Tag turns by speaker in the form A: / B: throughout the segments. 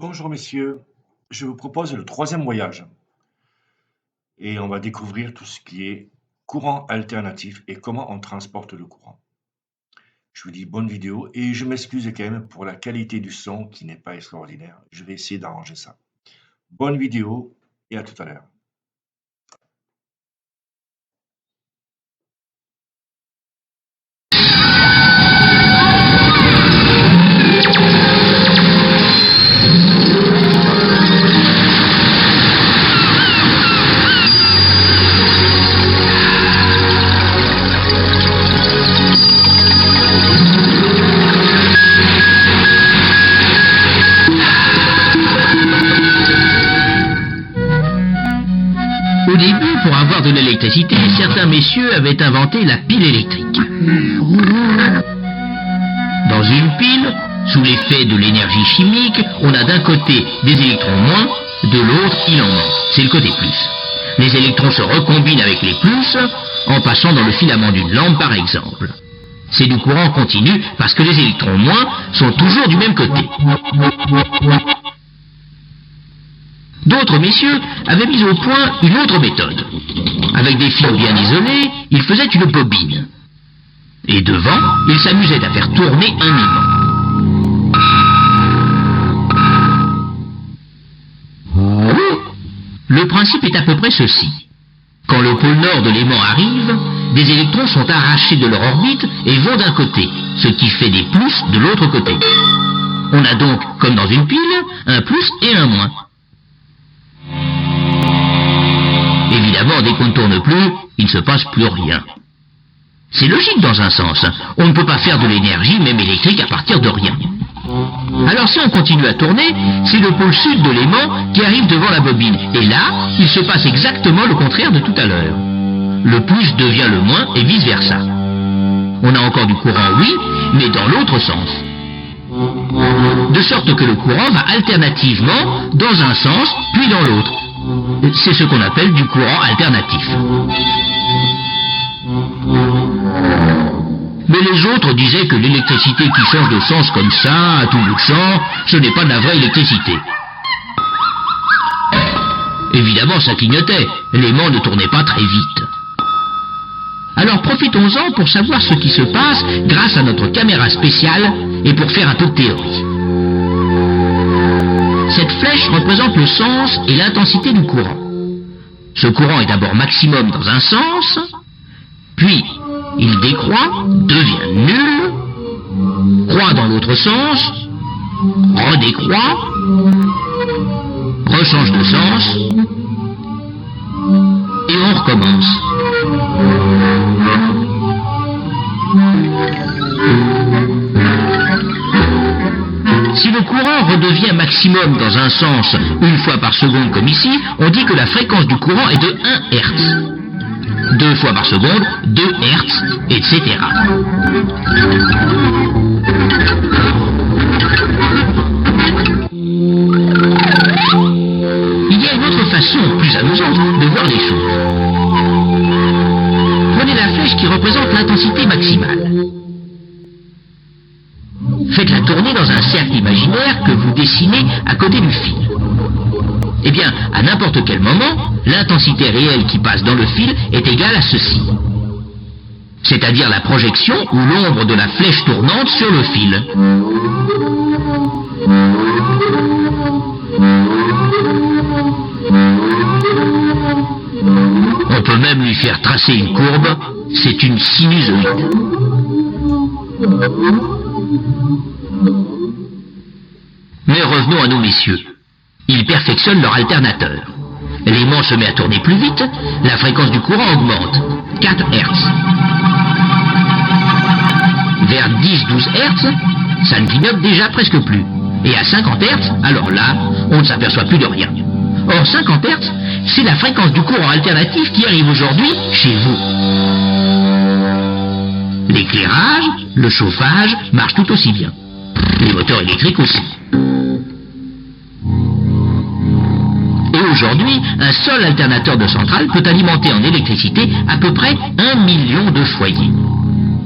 A: Bonjour messieurs, je vous propose le troisième voyage et on va découvrir tout ce qui est courant alternatif et comment on transporte le courant. Je vous dis bonne vidéo et je m'excuse quand même pour la qualité du son qui n'est pas extraordinaire. Je vais essayer d'arranger ça. Bonne vidéo et à tout à l'heure.
B: Au début, pour avoir de l'électricité, certains messieurs avaient inventé la pile électrique. Dans une pile, sous l'effet de l'énergie chimique, on a d'un côté des électrons moins, de l'autre, il en manque. C'est le côté plus. Les électrons se recombinent avec les plus, en passant dans le filament d'une lampe par exemple. C'est du courant continu parce que les électrons moins sont toujours du même côté. D'autres messieurs avaient mis au point une autre méthode. Avec des fils bien isolés, ils faisaient une bobine. Et devant, ils s'amusaient à faire tourner un aimant. Le principe est à peu près ceci. Quand le pôle nord de l'aimant arrive, des électrons sont arrachés de leur orbite et vont d'un côté, ce qui fait des plus de l'autre côté. On a donc, comme dans une pile, un plus et un moins. Évidemment, dès qu'on ne tourne plus, il ne se passe plus rien. C'est logique dans un sens. On ne peut pas faire de l'énergie, même électrique, à partir de rien. Alors si on continue à tourner, c'est le pôle sud de l'aimant qui arrive devant la bobine. Et là, il se passe exactement le contraire de tout à l'heure. Le plus devient le moins et vice-versa. On a encore du courant, oui, mais dans l'autre sens. De sorte que le courant va alternativement dans un sens, puis dans l'autre. C'est ce qu'on appelle du courant alternatif. Mais les autres disaient que l'électricité qui change de sens comme ça, à tout bout de champ, ce n'est pas de la vraie électricité. Évidemment, ça clignotait. L'aimant ne tournait pas très vite. Alors profitons-en pour savoir ce qui se passe grâce à notre caméra spéciale et pour faire un peu de théorie. Cette flèche représente le sens et l'intensité du courant. Ce courant est d'abord maximum dans un sens, puis il décroît, devient nul, croît dans l'autre sens, redécroît, rechange de sens, et on recommence. Si le courant redevient maximum dans un sens une fois par seconde comme ici, on dit que la fréquence du courant est de 1 Hz. 2 fois par seconde, 2 Hz, etc. Il y a une autre façon, plus amusante, de voir les choses. Prenez la flèche qui représente l'intensité maximale. Faites-la tourner dans un cercle imaginaire que vous dessinez à côté du fil. Eh bien, à n'importe quel moment, l'intensité réelle qui passe dans le fil est égale à ceci. C'est-à-dire la projection ou l'ombre de la flèche tournante sur le fil. On peut même lui faire tracer une courbe, c'est une sinusoïde. Mais revenons à nos messieurs. Ils perfectionnent leur alternateur. L'aimant se met à tourner plus vite, la fréquence du courant augmente. 4 Hz. Vers 10-12 Hz, ça ne clignote déjà presque plus. Et à 50 Hz, alors là, on ne s'aperçoit plus de rien. Or 50 Hz, c'est la fréquence du courant alternatif qui arrive aujourd'hui chez vous. L'éclairage, le chauffage marchent tout aussi bien. Les moteurs électriques aussi. Et aujourd'hui, un seul alternateur de centrale peut alimenter en électricité à peu près 1 million de foyers.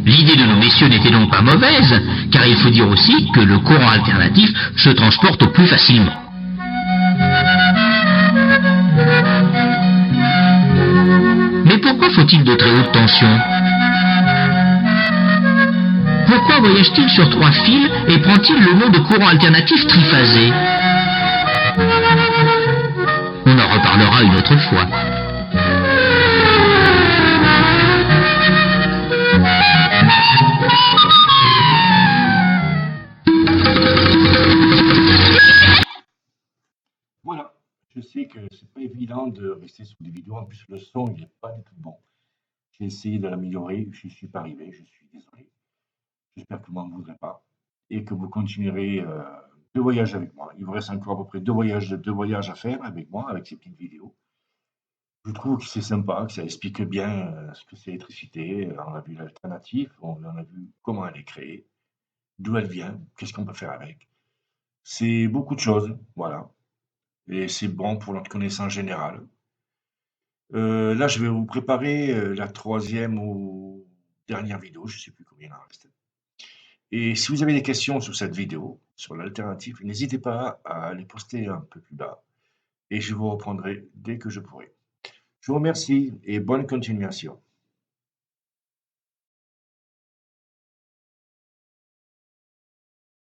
B: L'idée de nos messieurs n'était donc pas mauvaise, car il faut dire aussi que le courant alternatif se transporte plus facilement. faut-il de très haute tension? Pourquoi voyage-t-il sur 3 fils et prend-il le nom de courant alternatif triphasé? On en reparlera une autre fois.
A: Voilà, je sais que c'est pas évident de rester sur des vidéos, en plus le son il n'est pas du tout bon. J'ai essayé de l'améliorer, je ne suis pas arrivé, je suis désolé. J'espère que vous m'en voudrez pas et que vous continuerez de voyage avec moi. Il vous reste encore à peu près deux voyages à faire avec moi, avec ces petites vidéos. Je trouve que c'est sympa, que ça explique bien ce que c'est l'électricité. On a vu l'alternative, on a vu comment elle est créée, d'où elle vient, qu'est-ce qu'on peut faire avec. C'est beaucoup de choses, voilà. Et c'est bon pour notre connaissance générale. Là, je vais vous préparer la troisième ou dernière vidéo, je ne sais plus combien il en reste. Et si vous avez des questions sur cette vidéo, sur l'alternative, n'hésitez pas à les poster un peu plus bas et je vous reprendrai dès que je pourrai. Je vous remercie et bonne continuation.